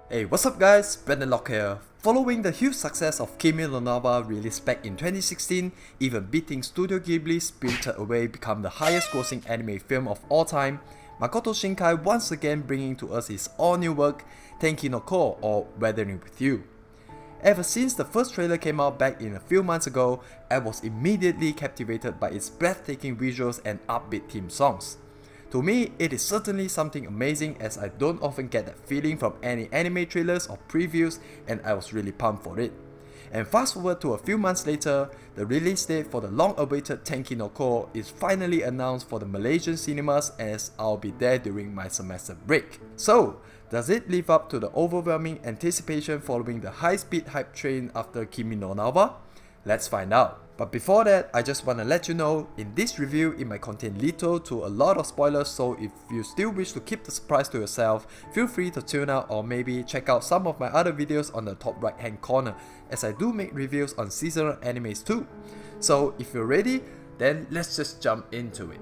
Hey, what's up guys, Brendanlok here. Following the huge success of Kimi no Nawa released back in 2016, even beating Studio Ghibli's Spirited Away become the highest grossing anime film of all time, Makoto Shinkai once again bringing to us his all-new work, Tenki no Ko, or Weathering with You. Ever since the first trailer came out back in a few months ago, I was immediately captivated by its breathtaking visuals and upbeat theme songs. To me, it is certainly something amazing as I don't often get that feeling from any anime trailers or previews, and I was really pumped for it. And fast forward to a few months later, the release date for the long-awaited Tenki no Ko is finally announced for the Malaysian cinemas, as I'll be there during my semester break. So, does it live up to the overwhelming anticipation following the high-speed hype train after Kimi no Nawa? Let's find out. But before that, I just wanna let you know, in this review it might contain little to a lot of spoilers, so if you still wish to keep the surprise to yourself, feel free to tune out or maybe check out some of my other videos on the top right hand corner, as I do make reviews on seasonal animes too. So if you're ready, then let's just jump into it.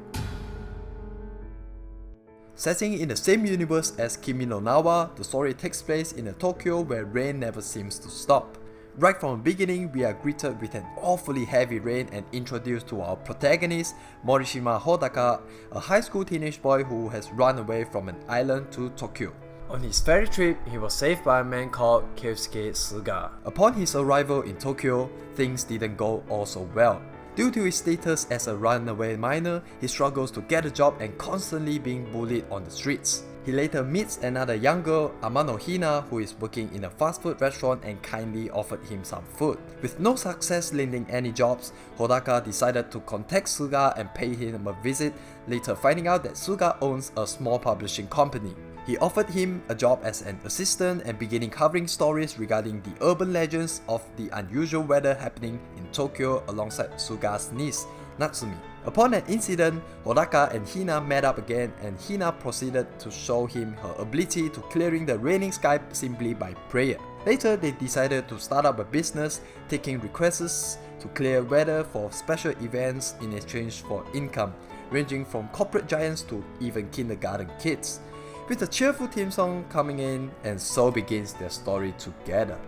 Setting in the same universe as Kimi no Nawa, the story takes place in a Tokyo where rain never seems to stop. Right from the beginning, we are greeted with an awfully heavy rain and introduced to our protagonist, Morishima Hodaka, a high school teenage boy who has run away from an island to Tokyo. On his ferry trip, he was saved by a man called Keisuke Suga. Upon his arrival in Tokyo, things didn't go all so well. Due to his status as a runaway minor, he struggles to get a job and constantly being bullied on the streets. He later meets another young girl, Amano Hina, who is working in a fast food restaurant and kindly offered him some food. With no success landing any jobs, Hodaka decided to contact Suga and pay him a visit, later finding out that Suga owns a small publishing company. He offered him a job as an assistant and beginning covering stories regarding the urban legends of the unusual weather happening in Tokyo alongside Suga's niece, Natsumi. Upon an incident, Hodaka and Hina met up again, and Hina proceeded to show him her ability to clearing the raining sky simply by prayer. Later, they decided to start up a business, taking requests to clear weather for special events in exchange for income, ranging from corporate giants to even kindergarten kids. With a cheerful theme song coming in, and so begins their story together.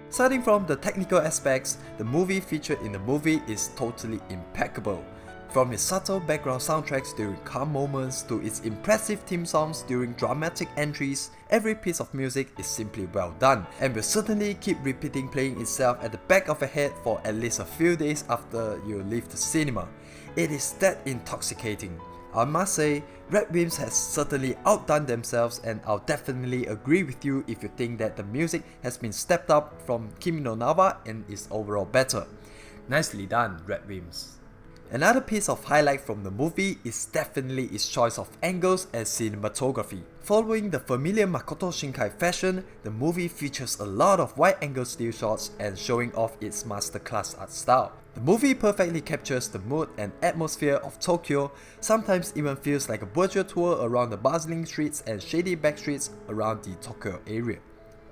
Starting from the technical aspects, the movie featured in the movie is totally impeccable. From its subtle background soundtracks during calm moments to its impressive theme songs during dramatic entries, every piece of music is simply well done and will certainly keep repeating playing itself at the back of your head for at least a few days after you leave the cinema. It is that intoxicating. I must say, Red Wimps has certainly outdone themselves, and I'll definitely agree with you if you think that the music has been stepped up from Kimi no Nawa and is overall better. Nicely done, Red Wimps. Another piece of highlight from the movie is definitely its choice of angles and cinematography. Following the familiar Makoto Shinkai fashion, the movie features a lot of wide-angle still shots and showing off its masterclass art style. The movie perfectly captures the mood and atmosphere of Tokyo, sometimes even feels like a virtual tour around the bustling streets and shady back streets around the Tokyo area.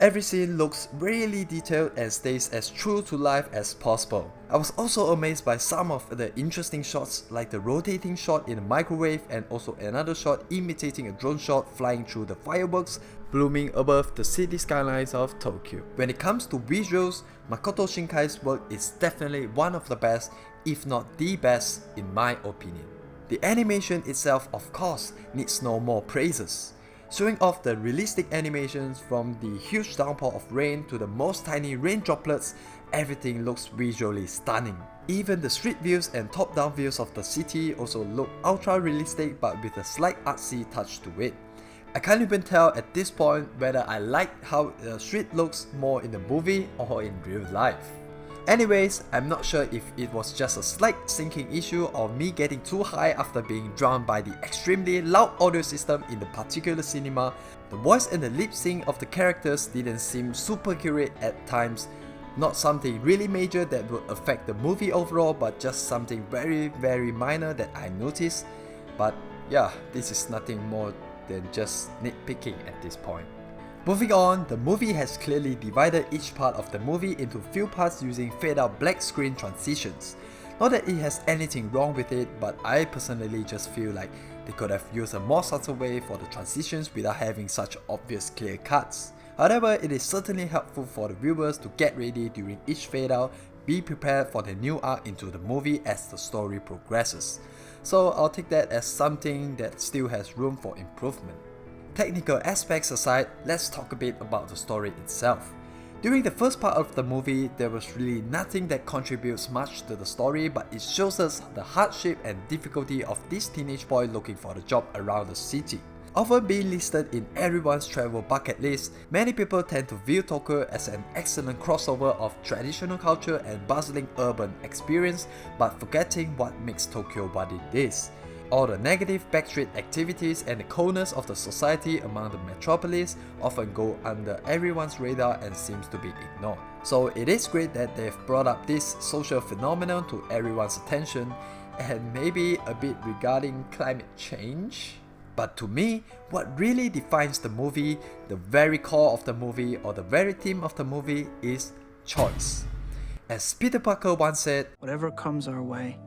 Every scene looks really detailed and stays as true to life as possible. I was also amazed by some of the interesting shots, like the rotating shot in a microwave and also another shot imitating a drone shot flying through the fireworks blooming above the city skylines of Tokyo. When it comes to visuals, Makoto Shinkai's work is definitely one of the best, if not the best, in my opinion. The animation itself, of course, needs no more praises. Showing off the realistic animations from the huge downpour of rain to the most tiny rain droplets, everything looks visually stunning. Even the street views and top-down views of the city also look ultra-realistic but with a slight artsy touch to it. I can't even tell at this point whether I like how the street looks more in the movie or in real life. Anyways, I'm not sure if it was just a slight syncing issue or me getting too high after being drowned by the extremely loud audio system in the particular cinema. The voice and the lip sync of the characters didn't seem super accurate at times. Not something really major that would affect the movie overall, but just something very minor that I noticed. But yeah, this is nothing more than just nitpicking at this point. Moving on, the movie has clearly divided each part of the movie into few parts using fade out black screen transitions. Not that it has anything wrong with it, but I personally just feel like They could have used a more subtle way for the transitions without having such obvious clear cuts. However, it is certainly helpful for the viewers to get ready during each fade out, be prepared for the new arc into the movie as the story progresses. So I'll take that as something that still has room for improvement. Technical aspects aside, let's talk a bit about the story itself. During the first part of the movie, there was really nothing that contributes much to the story, but it shows us the hardship and difficulty of this teenage boy looking for a job around the city. Often being listed in everyone's travel bucket list, many people tend to view Tokyo as an excellent crossover of traditional culture and bustling urban experience, but forgetting what makes Tokyo what it is. All the negative backstreet activities and the coldness of the society among the metropolis often go under everyone's radar and seems to be ignored. So it is great that they've brought up this social phenomenon to everyone's attention, and maybe a bit regarding climate change. But to me, what really defines the movie, the very core of the movie or the very theme of the movie is choice. As Peter Parker once said, "Whatever comes our way,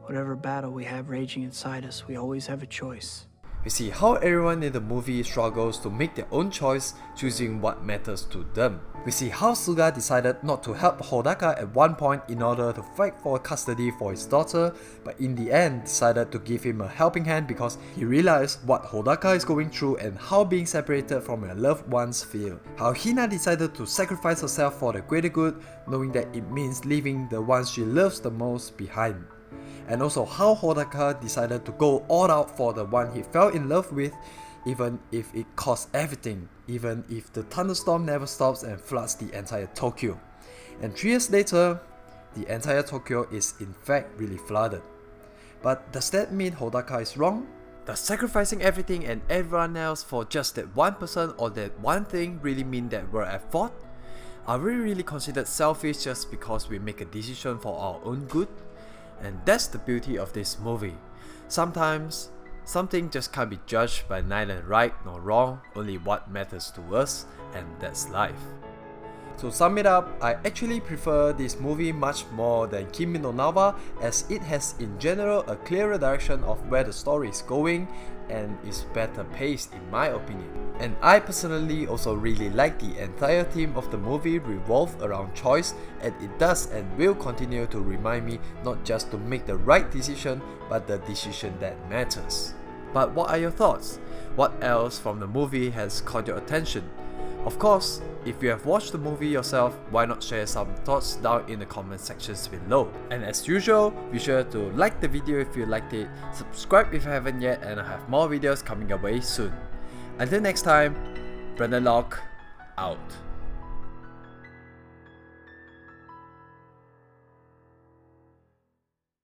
whatever battle we have raging inside us, we always have a choice." We see how everyone in the movie struggles to make their own choice, choosing what matters to them. We see how Suga decided not to help Hodaka at one point in order to fight for custody for his daughter, but in the end decided to give him a helping hand because he realized what Hodaka is going through and how being separated from her loved ones feel. How Hina decided to sacrifice herself for the greater good, knowing that it means leaving the ones she loves the most behind. And also how Hodaka decided to go all out for the one he fell in love with, even if it costs everything, even if the thunderstorm never stops and floods the entire Tokyo. And 3 years later, the entire Tokyo is in fact really flooded. But does that mean Hodaka is wrong? Does sacrificing everything and everyone else for just that one person or that one thing really mean that we're at fault? Are we really considered selfish just because we make a decision for our own good? And that's the beauty of this movie. Sometimes, something just can't be judged by neither right nor wrong, only what matters to us, and that's life. To sum it up, I actually prefer this movie much more than Kimi no Nawa, as it has in general a clearer direction of where the story is going and is better paced in my opinion. And I personally also really like the entire theme of the movie revolve around choice, and it does and will continue to remind me not just to make the right decision, but the decision that matters. But what are your thoughts? What else from the movie has caught your attention? Of course, if you have watched the movie yourself, why not share some thoughts down in the comment sections below. And as usual, be sure to like the video if you liked it, subscribe if you haven't yet, and I have more videos coming your way soon. Until next time, Brendanlok out.